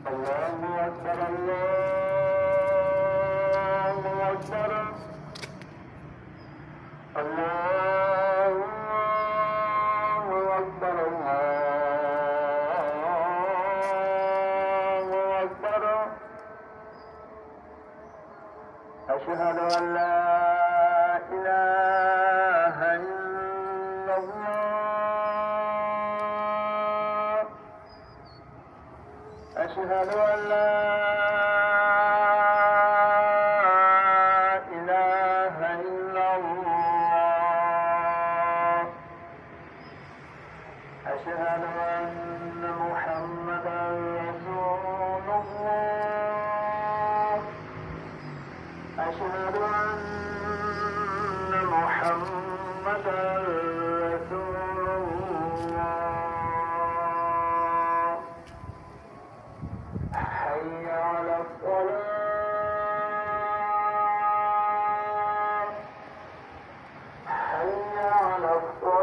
الله أكبر الله أكبر الله أكبر الله أكبر أشهد أن لا إله إلا الله أشهد أن لا إله إلا الله أشهد أن محمدا رسول الله أشهد أن محمدا رسول الله حي على الصلاة حي على الصلاة